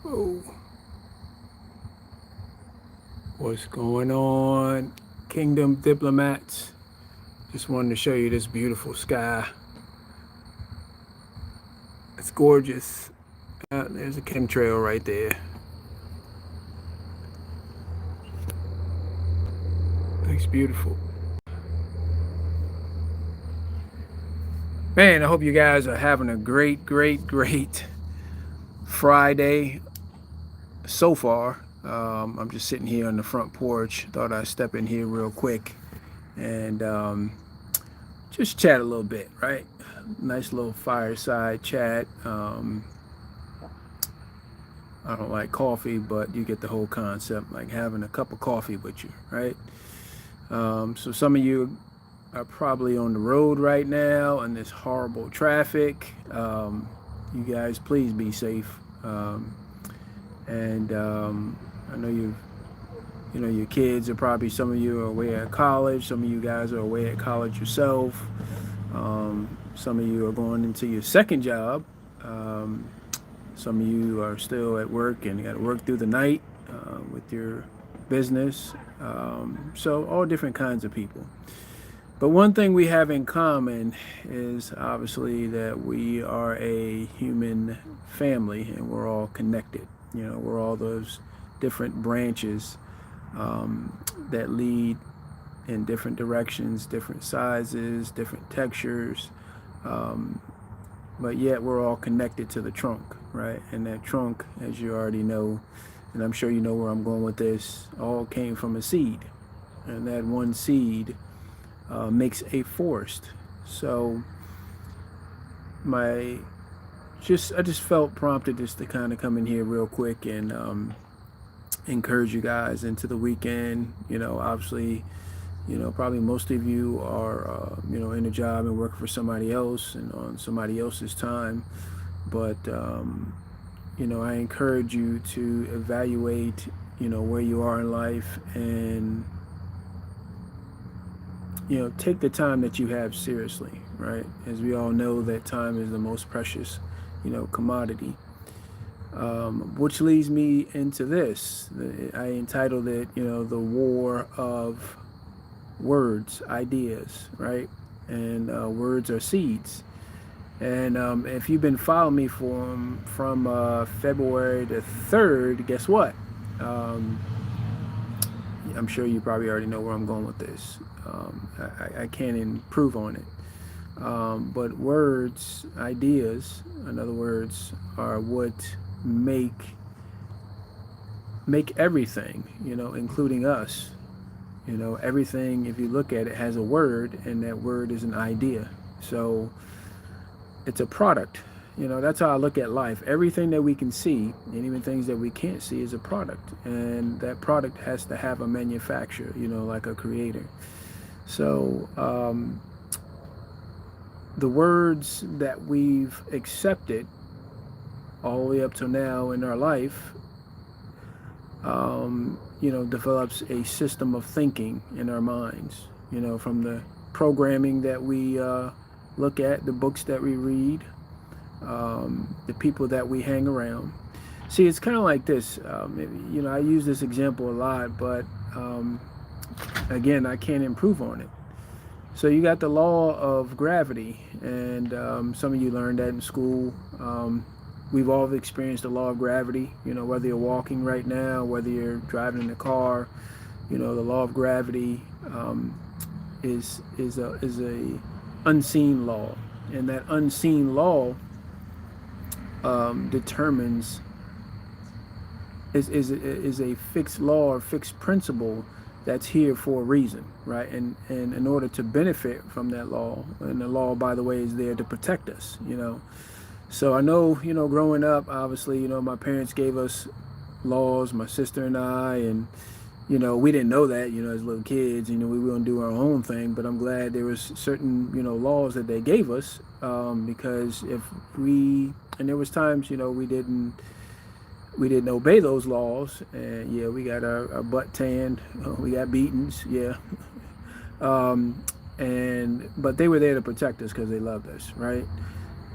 Oh, what's going on, Kingdom Diplomats? Just wanted to show you this beautiful sky. It's gorgeous. There's a chemtrail right there. Looks beautiful. Man, I hope you guys are having a great Friday so far. I'm just sitting here on the front porch. Thought I'd step in here real quick and just chat a little bit, right? Nice little fireside chat. I don't like coffee, but you get the whole concept, like having a cup of coffee with you, right? So some of you are probably on the road right now in this horrible traffic. You guys, please be safe. And I know your kids are probably, some of you are away at college. Some of you guys are away at college yourself. Some of you are going into your second job. Some of you are still at work and got to work through the night with your business. So all different kinds of people. But one thing we have in common is obviously that we are a human family and we're all connected. We're all those different branches that lead in different directions, different sizes, different textures. But yet we're all connected to the trunk, right? And that trunk, as you already know, and I'm sure you know where I'm going with this, all came from a seed. And that one seed makes a forest. So I just felt prompted just to kind of come in here real quick and encourage you guys into the weekend. Obviously, probably most of you are, in a job and working for somebody else and on somebody else's time. But, I encourage you to evaluate, where you are in life and, take the time that you have seriously, right? As we all know, that time is the most precious, commodity. Which leads me into this. I entitled it, the War of Words, Ideas, right? And words are seeds. And if you've been following me from February the 3rd, guess what? I'm sure you probably already know where I'm going with this. I can't improve on it. But words, ideas, in other words, are what make everything, including us. Everything, if you look at it, has a word, and that word is an idea. So it's a product. That's how I look at life. Everything that we can see, and even things that we can't see, is a product. And that product has to have a manufacturer, like a creator. So the words that we've accepted all the way up to now in our life, develops a system of thinking in our minds, from the programming that we look at, the books that we read, the people that we hang around. See, it's kind of like this. I use this example a lot, but again, I can't improve on it. So you got the law of gravity, and some of you learned that in school. We've all experienced the law of gravity, whether you're walking right now, whether you're driving in a car, the law of gravity is a unseen law. And that unseen law determines, is a fixed law or fixed principle that's here for a reason, right? And in order to benefit from that law, and the law, by the way, is there to protect us, So I know, growing up, obviously, my parents gave us laws, my sister and I, and, we didn't know that, as little kids, we were going to do our own thing, but I'm glad there was certain, laws that they gave us, because and there was times, we didn't obey those laws, and yeah, we got our butt tanned, we got beatings, yeah. But they were there to protect us because they loved us, right?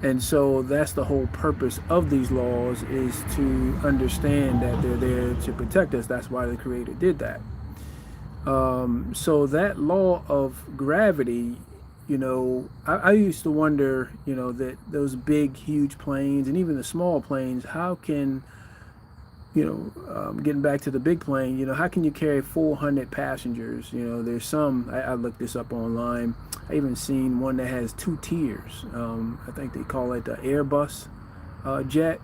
And so that's the whole purpose of these laws, is to understand that they're there to protect us. That's why the Creator did that. So that law of gravity, I used to wonder, that those big, huge planes and even the small planes, how can, getting back to the big plane, how can you carry 400 passengers? There's some, I looked this up online. I even seen one that has 2 tiers. I think they call it the Airbus jet.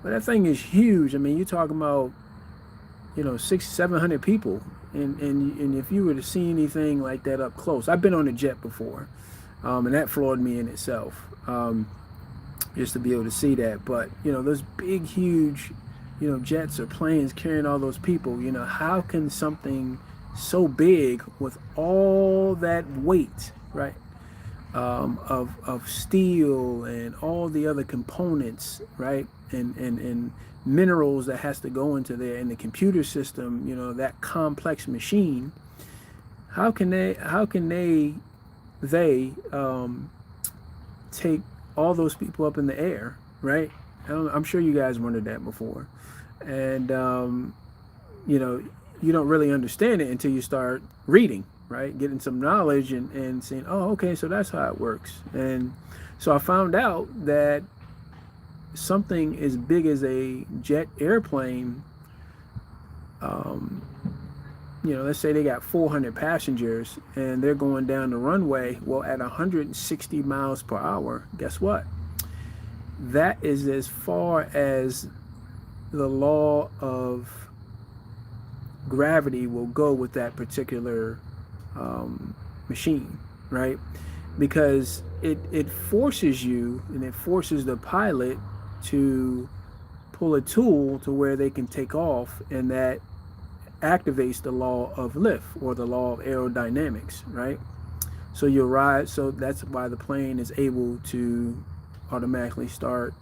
But that thing is huge. I mean, you're talking about, 600-700 people. And if you were to see anything like that up close, I've been on a jet before, and that floored me in itself, just to be able to see that. But, those big, huge, jets or planes carrying all those people, how can something so big with all that weight, right, of steel and all the other components, right, and minerals that has to go into there, in the computer system, that complex machine, how can they take all those people up in the air, right? I'm sure you guys wondered that before. And you don't really understand it until you start reading, right, getting some knowledge and saying, oh, okay, so that's how it works. And so I found out that something as big as a jet airplane, let's say they got 400 passengers and they're going down the runway, well, at 160 miles per hour, guess what? That is as far as the law of gravity will go with that particular machine, right? Because it forces you, and it forces the pilot to pull a tool to where they can take off, and that activates the law of lift, or the law of aerodynamics, right? So you'll ride, so that's why the plane is able to automatically start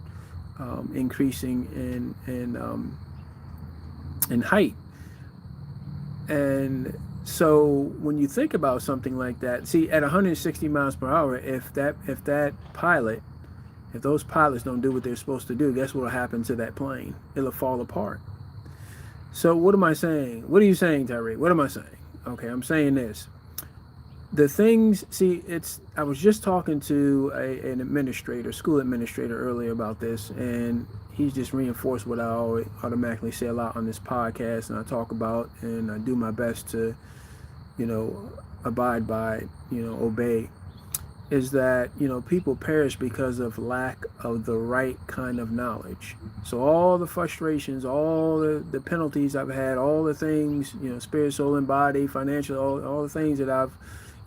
increasing in height. And so when you think about something like that, see, at 160 miles per hour, if those pilots don't do what they're supposed to do, guess what will happen to that plane? It'll fall apart. So what am I saying? What are you saying, Tyree? What am I saying? Okay, I'm saying this. The things, see, I was just talking to an administrator, school administrator earlier about this, and he's just reinforced what I always automatically say a lot on this podcast, and I talk about, and I do my best to, abide by, obey, is that, people perish because of lack of the right kind of knowledge. So all the frustrations, all the penalties I've had, all the things, spirit, soul, and body, financial, all the things that I've,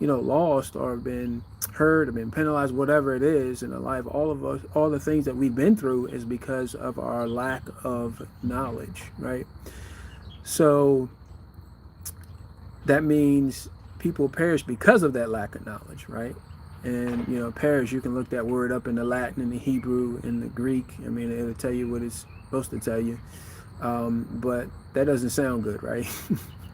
lost or been hurt or been penalized, whatever it is in the life, all of us, all the things that we've been through is because of our lack of knowledge, right? So that means people perish because of that lack of knowledge, right? And, perish, you can look that word up in the Latin, in the Hebrew, in the Greek. I mean, it'll tell you what it's supposed to tell you. But that doesn't sound good, right?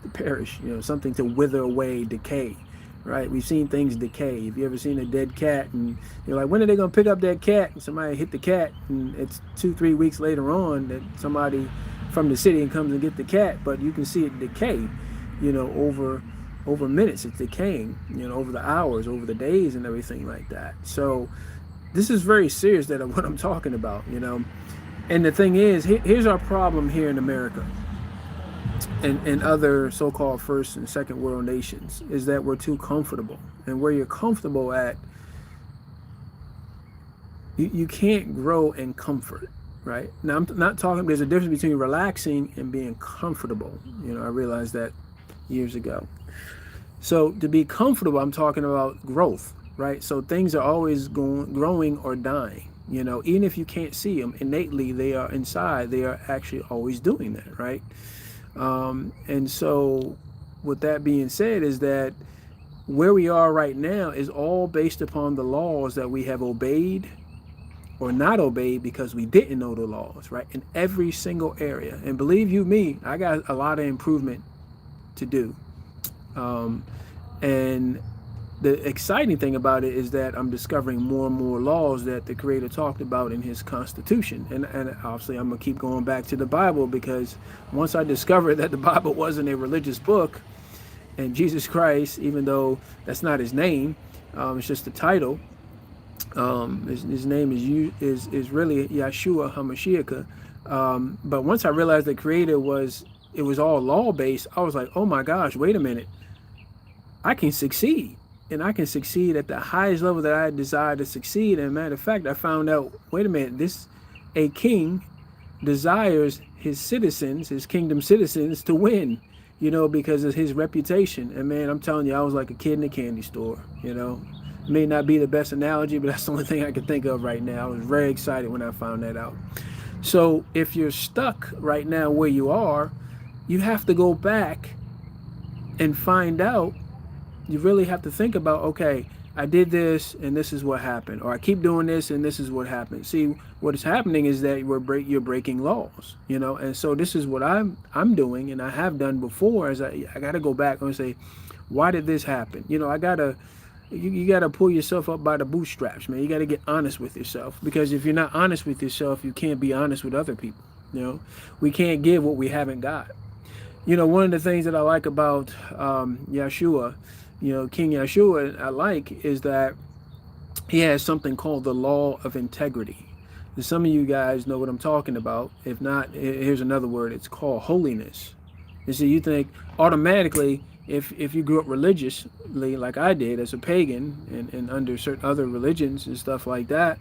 To perish, something to wither away, decay. Right, we've seen things decay. Have you ever seen a dead cat and you're like, when are they gonna pick up that cat? And somebody hit the cat, and it's 2-3 weeks later on that somebody from the city comes and get the cat, but you can see it decay, over minutes. It's decaying, over the hours, over the days, and everything like that. So this is very serious, that what I'm talking about, And the thing is, here's our problem here in America. And other so-called first and second world nations, is that we're too comfortable. And where you're comfortable at, you can't grow in comfort, right? Now, I'm not talking, there's a difference between relaxing and being comfortable. I realized that years ago. So to be comfortable, I'm talking about growth, right? So things are always growing or dying. Even if you can't see them, innately they are inside, they are actually always doing that, right? And so with that being said, is that where we are right now is all based upon the laws that we have obeyed or not obeyed because we didn't know the laws, right? In every single area. And believe you me, I got a lot of improvement to do. And the exciting thing about it is that I'm discovering more and more laws that the Creator talked about in His Constitution. And obviously, I'm going to keep going back to the Bible, because once I discovered that the Bible wasn't a religious book, and Jesus Christ, even though that's not His name, it's just the title. His name is really Yeshua HaMashiach. But once I realized the Creator it was all law based, I was like, oh my gosh, wait a minute, I can succeed. And I can succeed at the highest level that I desire to succeed. And matter of fact, I found out, wait a minute, a king desires his citizens, his kingdom citizens, to win, because of his reputation. And man, I'm telling you, I was like a kid in a candy store, It may not be the best analogy, but that's the only thing I can think of right now. I was very excited when I found that out. So if you're stuck right now where you are, you have to go back and find out. You really have to think about, okay, I did this and this is what happened, or I keep doing this and this is what happened. See, what is happening is that you're breaking laws, and so this is what I'm doing, and I have done before. Is I got to go back and say, why did this happen? You got to pull yourself up by the bootstraps, man. You got to get honest with yourself, because if you're not honest with yourself, you can't be honest with other people. We can't give what we haven't got. One of the things that I like about Yeshua, King Yeshua, I like, is that he has something called the law of integrity. And some of you guys know what I'm talking about. If not, here's another word. It's called holiness. And so you think automatically, if you grew up religiously like I did as a pagan, and under certain other religions and stuff like that,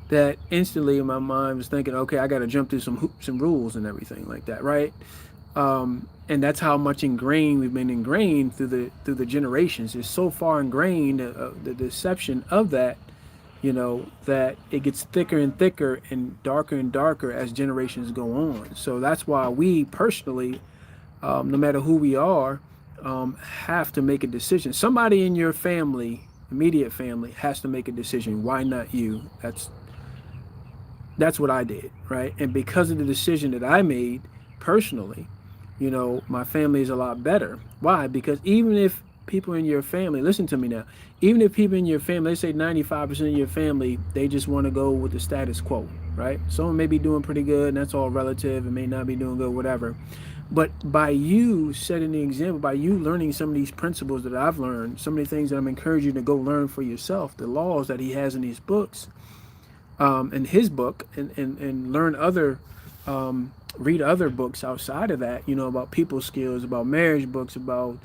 that instantly in my mind was thinking, okay, I got to jump through some rules and everything like that, right? And that's how much we've been ingrained through the generations. It's so far ingrained, the deception of that, that it gets thicker and thicker and darker as generations go on. So that's why we personally, no matter who we are, have to make a decision. Somebody in your family, immediate family, has to make a decision. Why not you? That's what I did, right? And because of the decision that I made personally, my family is a lot better. Why? Because even if people in your family, listen to me now, even if people in your family, let's say 95% of your family, they just want to go with the status quo, right? Someone may be doing pretty good, and that's all relative, and may not be doing good, whatever. But by you setting the example, by you learning some of these principles that I've learned, some of the things that I'm encouraging you to go learn for yourself, the laws that he has in these books, in his book, and learn read other books outside of that, about people skills, about marriage books, about,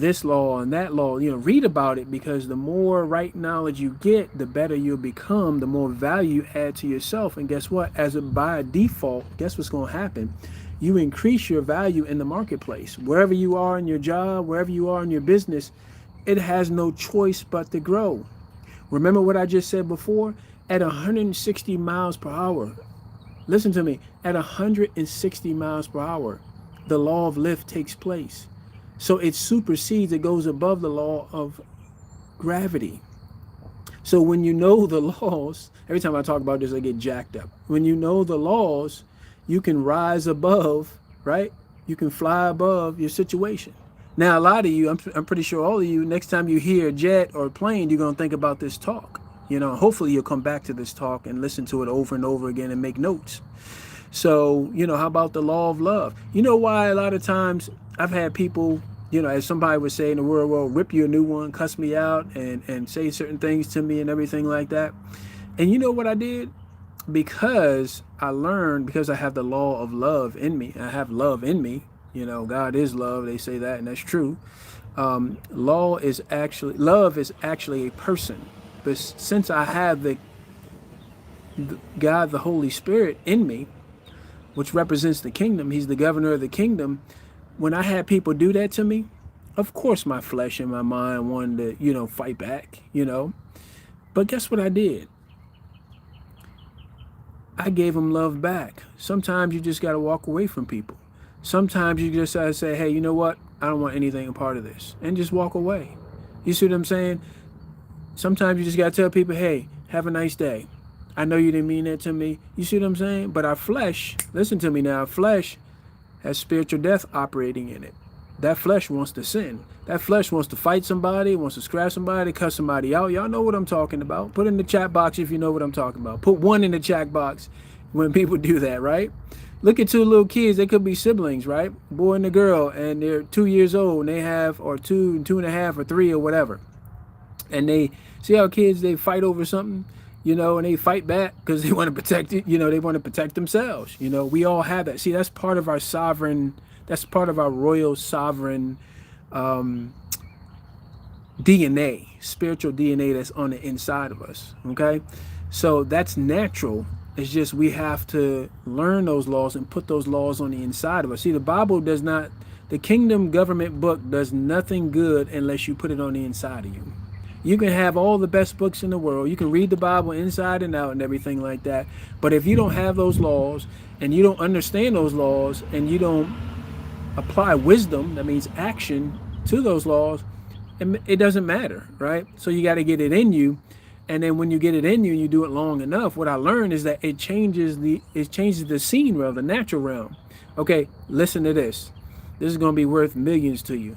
this law and that law, read about it, because the more right knowledge you get, the better you'll become, the more value you add to yourself. And guess what? By default, guess what's going to happen? You increase your value in the marketplace. Wherever you are in your job, wherever you are in your business, it has no choice but to grow. Remember what I just said before? At 160 miles per hour, listen to me, at 160 miles per hour, the law of lift takes place. So it supersedes, it goes above the law of gravity. So when you know the laws, every time I talk about this, I get jacked up. When you know the laws, you can rise above, right? You can fly above your situation. Now, a lot of you, I'm pretty sure all of you, next time you hear a jet or a plane, you're going to think about this talk. Hopefully you'll come back to this talk and listen to it over and over again and make notes. So, how about the law of love? You know why a lot of times I've had people, as somebody would say in the real world, rip you a new one, cuss me out, and say certain things to me and everything like that. And you know what I did? Because I learned, because I have the law of love in me. I have love in me. God is love. They say that, and that's true. Love is actually a person. But since I have the God, the Holy Spirit in me, which represents the kingdom, he's the governor of the kingdom. When I had people do that to me, of course my flesh and my mind wanted to, fight back, But guess what I did? I gave them love back. Sometimes you just got to walk away from people. Sometimes you just got to say, hey, you know what? I don't want anything a part of this. And just walk away. You see what I'm saying? Sometimes you just got to tell people, hey, have a nice day. I know you didn't mean that to me. You see what I'm saying? But our flesh, listen to me now, our flesh has spiritual death operating in it. That flesh wants to sin. That flesh wants to fight somebody, wants to scratch somebody, cuss somebody out. Y'all know what I'm talking about. Put in the chat box if you know what I'm talking about. Put one in the chat box when people do that, right? Look at two little kids. They could be siblings, right? Boy and a girl, and they're 2 years old, and they have, or two, 2.5, or 3, or whatever. And they see how kids, they fight over something, and they fight back because they want to protect it. They want to protect themselves. We all have that. See, that's part of our sovereign. That's part of our royal sovereign DNA, spiritual DNA that's on the inside of us. Okay, so that's natural. It's just we have to learn those laws and put those laws on the inside of us. See, the Bible does not, the kingdom government book does nothing good unless you put it on the inside of you. You can have all the best books in the world. You can read the Bible inside and out and everything like that. But if you don't have those laws and you don't understand those laws and you don't apply wisdom, that means action, to those laws, it doesn't matter, right? So you got to get it in you. And then when you get it in you and you do it long enough, what I learned is that it changes the scene realm, the natural realm. Okay, listen to this. This is going to be worth millions to you.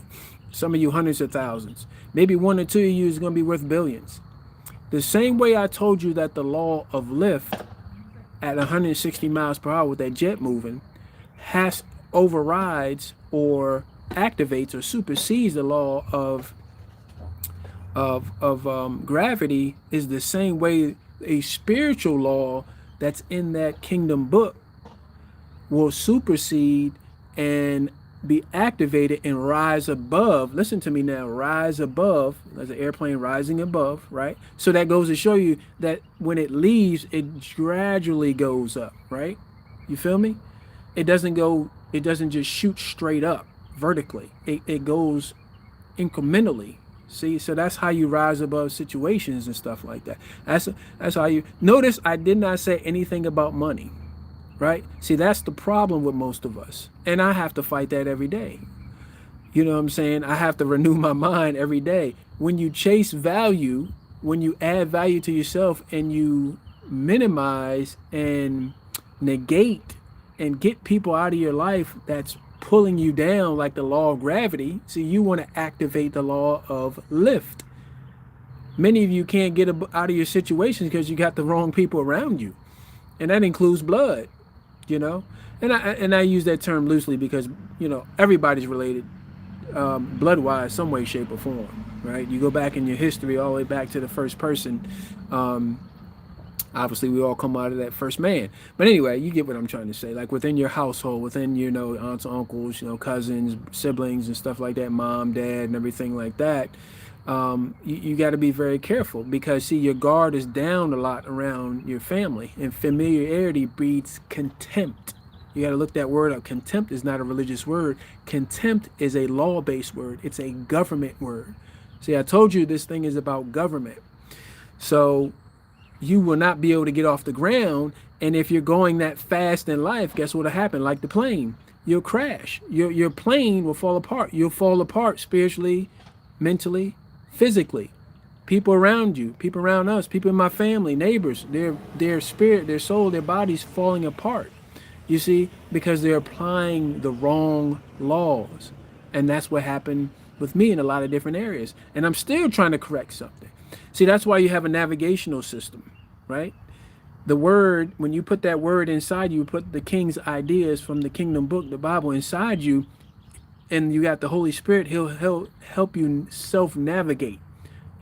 Some of you hundreds of thousands. Maybe one or two of you is going to be worth billions. The same way I told you that the law of lift at 160 miles per hour with that jet moving overrides or activates or supersedes the law of gravity, is the same way a spiritual law that's in that kingdom book will supersede and be activated and rise above. Listen to me now, rise above, as an airplane rising above, right? So that goes to show you that when it leaves, it gradually goes up, right? You feel me? It doesn't just shoot straight up vertically. It goes incrementally. See, so that's how you rise above situations and stuff like that. That's how you notice. I did not say anything about money, right? See, that's the problem with most of us, and I have to fight that every day. You know what I'm saying? I have to renew my mind every day. When you chase value, when you add value to yourself, and you minimize and negate and get people out of your life that's pulling you down, like the law of gravity. See, you want to activate the law of lift. Many of you can't get out of your situations because you got the wrong people around you, and that includes blood. And I use that term loosely because everybody's related, blood-wise, some way, shape, or form, right? You go back in your history all the way back to the first person. Obviously, we all come out of that first man. But anyway, you get what I'm trying to say. Like within your household, within, aunts, uncles, cousins, siblings and stuff like that, mom, dad, and everything like that, you got to be very careful because, see, your guard is down a lot around your family. And familiarity breeds contempt. You got to look that word up. Contempt is not a religious word. Contempt is a law-based word. It's a government word. See, I told you this thing is about government. So you will not be able to get off the ground. And if you're going that fast in life, guess what'll happen? Like the plane, you'll crash. Your plane will fall apart. You'll fall apart spiritually, mentally, physically. People around you, people around us, people in my family, neighbors, their spirit, their soul, their body's falling apart. You see, because they're applying the wrong laws. And that's what happened with me in a lot of different areas. And I'm still trying to correct something. See, that's why you have a navigational system, right? The word, when you put that word inside you, put the king's ideas from the kingdom book, the Bible, inside you, and you got the Holy Spirit, he'll help you self-navigate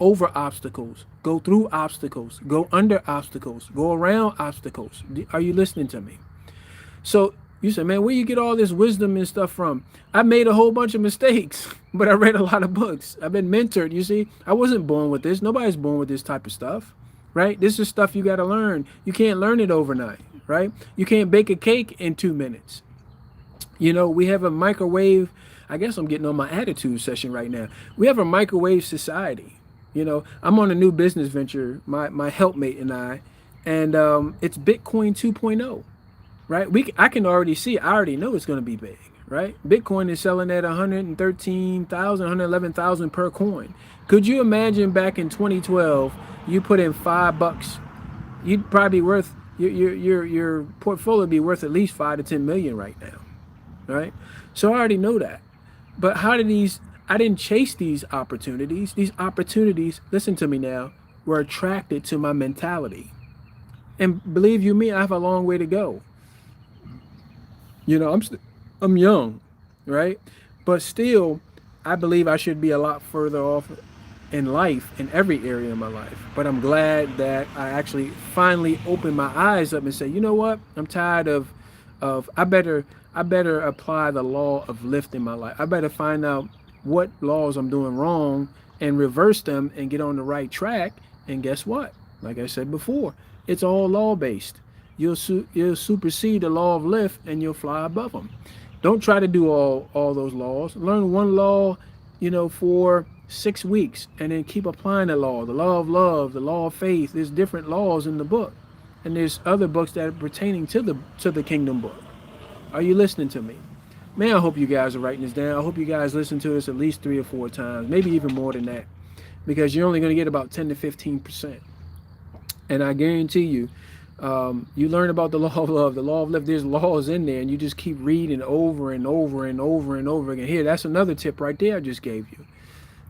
over obstacles, go through obstacles, go under obstacles, go around obstacles. Are you listening to me? So you say, man, where you get all this wisdom and stuff from? I made a whole bunch of mistakes, but I read a lot of books. I've been mentored. You see, I wasn't born with this. Nobody's born with this type of stuff, right? This is stuff you got to learn. You can't learn it overnight, right? You can't bake a cake in 2 minutes. We have a microwave. I guess I'm getting on my attitude session right now. We have a microwave society. I'm on a new business venture, my helpmate and I, and it's Bitcoin 2.0. Right? I can already see, I already know it's going to be big, right? Bitcoin is selling at 113,000, 111,000 per coin. Could you imagine back in 2012, you put in $5, you'd probably worth, your portfolio would be worth at least 5 to 10 million right now, right? So I already know that. But how did these, I didn't chase these opportunities. These opportunities, listen to me now, were attracted to my mentality. And believe you me, I have a long way to go. You know, I'm young, right? But still, I believe I should be a lot further off in life, in every area of my life. But I'm glad that I actually finally opened my eyes up and said, you know what? I'm tired of I better apply the law of lift in my life. I better find out what laws I'm doing wrong and reverse them and get on the right track. And guess what? Like I said before, it's all law based. You'll supersede the law of lift and you'll fly above them. Don't try to do all those laws. Learn one law, for 6 weeks, and then keep applying the law. The law of love, the law of faith. There's different laws in the book, and there's other books that are pertaining to the kingdom book. Are you listening to me? Man, I hope you guys are writing this down. I hope you guys listen to this at least 3 or 4 times, maybe even more than that, because you're only going to get about 10 to 15%. And I guarantee you, you learn about the law of love, the law of love. There's laws in there, and you just keep reading over and over and over and over again. Here, that's another tip right there I just gave you.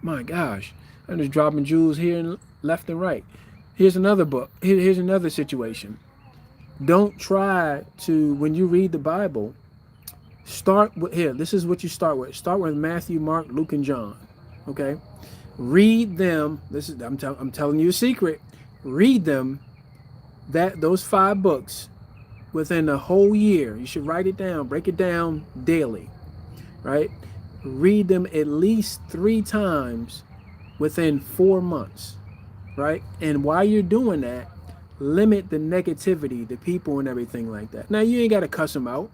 My gosh, I'm just dropping jewels here and left and right. Here's another book. Here's another situation. Don't try to, when you read the Bible, start with, here, this is what you start with. Start with Matthew, Mark, Luke, and John. Okay? Read them. I'm telling you a secret. Read them, those 5 books, within a whole year. You should write it down, break it down daily, right? Read them at least 3 times within 4 months, right? And while you're doing that, limit the negativity, the people and everything like that. Now, you ain't got to cuss them out,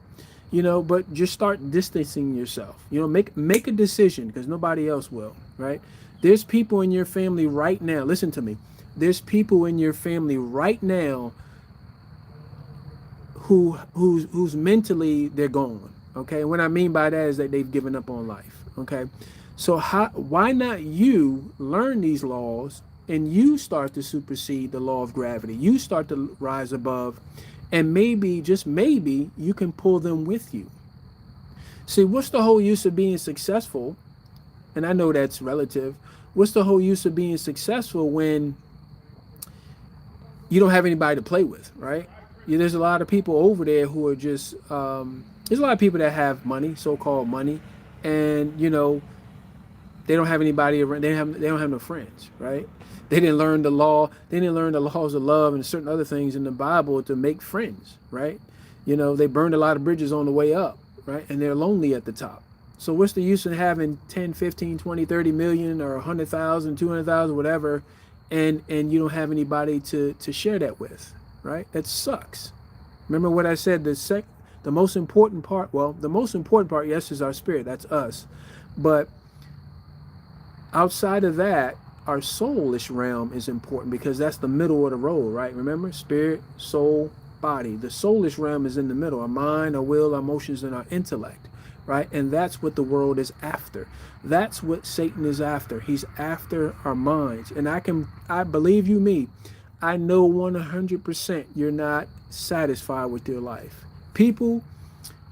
but just start distancing yourself. Make a decision, because nobody else will, right? There's people in your family right now. Listen to me. There's people in your family right now who's mentally they're gone. Okay, and what I mean by that is that they've given up on life. Okay, so why not you learn these laws and you start to supersede the law of gravity? You start to rise above, and maybe, just maybe, you can pull them with you. See, what's the whole use of being successful? And I know that's relative. What's the whole use of being successful when you don't have anybody to play with, right? There's a lot of people over there who are just, there's a lot of people that have money, so-called money, and, they don't have anybody around, they don't have no friends, right? They didn't learn the law, they didn't learn the laws of love and certain other things in the Bible to make friends, right? They burned a lot of bridges on the way up, right? And they're lonely at the top. So what's the use of having 10, 15, 20, 30 million or 100,000, 200,000, whatever, and you don't have anybody to share that with, right? That sucks. Remember what I said, the most important part, yes, is our spirit, that's us. But outside of that, our soulish realm is important, because that's the middle of the road, right? Remember, spirit, soul, body. The soulish realm is in the middle, our mind, our will, our emotions, and our intellect, right? And that's what the world is after. That's what Satan is after. He's after our minds. And I believe you me, I know 100% you're not satisfied with your life. People,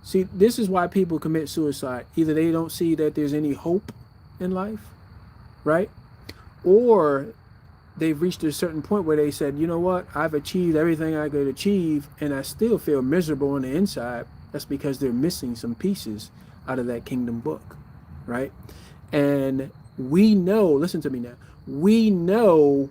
see, this is why people commit suicide. Either they don't see that there's any hope in life, right? Or they've reached a certain point where they said, you know what, I've achieved everything I could achieve, and I still feel miserable on the inside. That's because they're missing some pieces out of that kingdom book, right? And we know, listen to me now, we know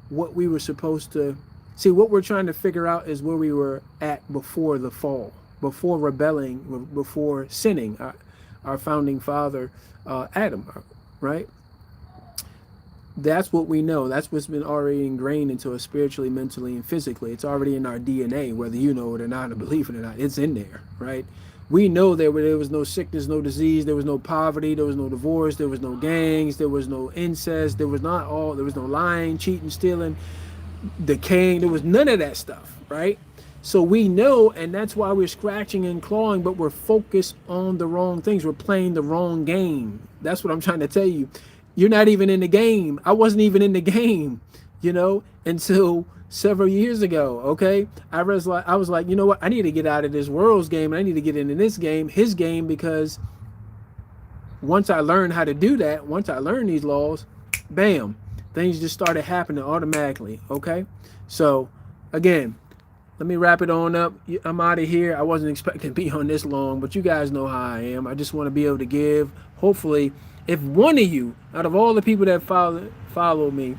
what we were supposed to see. What we're trying to figure out is where we were at before the fall, before rebelling, before sinning, our founding father, Adam, right? That's what we know. That's what's been already ingrained into us spiritually, mentally, and physically. It's already in our DNA, whether you know it or not, or believe it or not. It's in there, right? We know that there was no sickness, no disease, there was no poverty, there was no divorce, there was no gangs, there was no incest, there was no lying, cheating, stealing, decaying. There was none of that stuff, right? So we know, and that's why we're scratching and clawing, but we're focused on the wrong things. We're playing the wrong game. That's what I'm trying to tell you. You're not even in the game. I wasn't even in the game, until several years ago, okay? I was like, you know what? I need to get out of this world's game, and I need to get into this game, his game, because once I learned how to do that, once I learned these laws, bam, things just started happening automatically. Okay, so again, let me wrap it on up. I'm out of here. I wasn't expecting to be on this long, but you guys know how I am. I just want to be able to give. Hopefully, if one of you, out of all the people that follow me,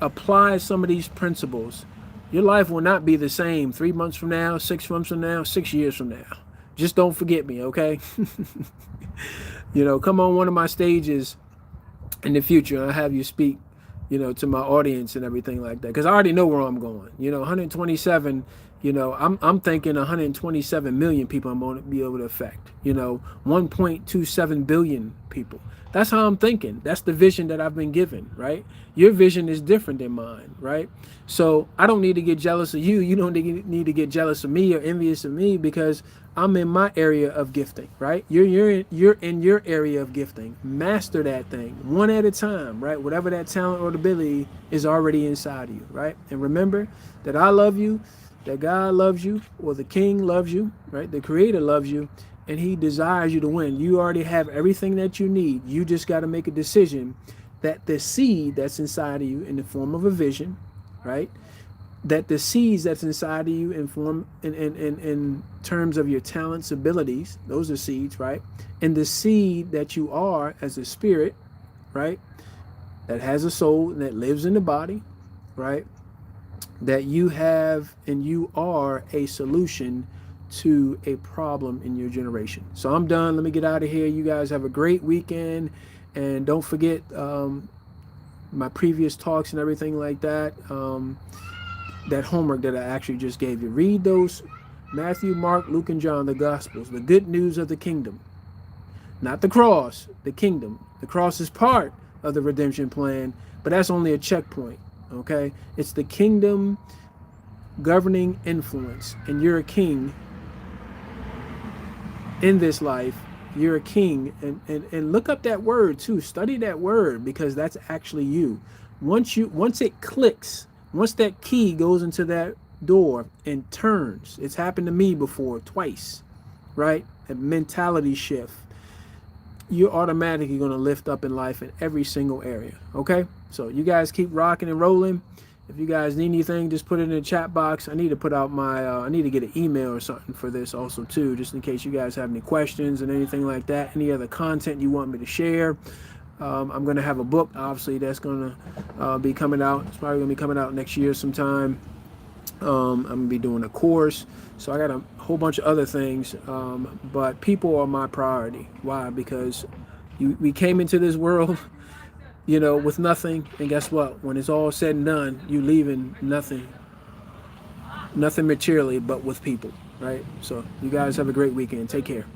apply some of these principles, your life will not be the same 3 months from now, 6 months from now, 6 years from now. Just don't forget me, okay? Come on one of my stages in the future. I'll have you speak, to my audience and everything like that. Because I already know where I'm going. 127, I'm thinking 127 million people I'm going to be able to affect. 1.27 billion people. That's how I'm thinking. That's the vision that I've been given, right? Your vision is different than mine, right? So I don't need to get jealous of you. You don't need to get jealous of me or envious of me, because I'm in my area of gifting, right? You're in your area of gifting. Master that thing one at a time, right? Whatever that talent or ability is already inside of you, right? And remember that I love you, that God loves you, or the King loves you, right? The Creator loves you, and He desires you to win. You already have everything that you need. You just got to make a decision that the seed that's inside of you in the form of a vision, right? That the seeds that's inside of you in terms of your talents, abilities, those are seeds, right? And the seed that you are as a spirit, right? That has a soul and that lives in the body, right? That you have and you are a solution to a problem in your generation. So I'm done. Let me get out of here. You guys have a great weekend. And don't forget my previous talks and everything like that. That homework that I actually just gave you. Read those: Matthew, Mark, Luke, and John, the Gospels, the good news of the kingdom. Not the cross, the kingdom. The cross is part of the redemption plan, but that's only a checkpoint, okay? It's the kingdom governing influence, and you're a king in this life. You're a king, and look up that word too. Study that word, because that's actually you. Once it clicks, once that key goes into that door and turns, it's happened to me before twice, right? A mentality shift. You're automatically going to lift up in life in every single area. Okay, so you guys keep rocking and rolling. If you guys need anything, just put it in the chat box. I need to put out my I need to get an email or something for this also too, just in case you guys have any questions and anything like that, any other content you want me to share. I'm going to have a book, obviously, that's going to be coming out. It's probably going to be coming out next year sometime. I'm going to be doing a course. So I got a whole bunch of other things. But people are my priority. Why? Because we came into this world, with nothing. And guess what? When it's all said and done, you leaving nothing materially, but with people, right? So you guys have a great weekend. Take care.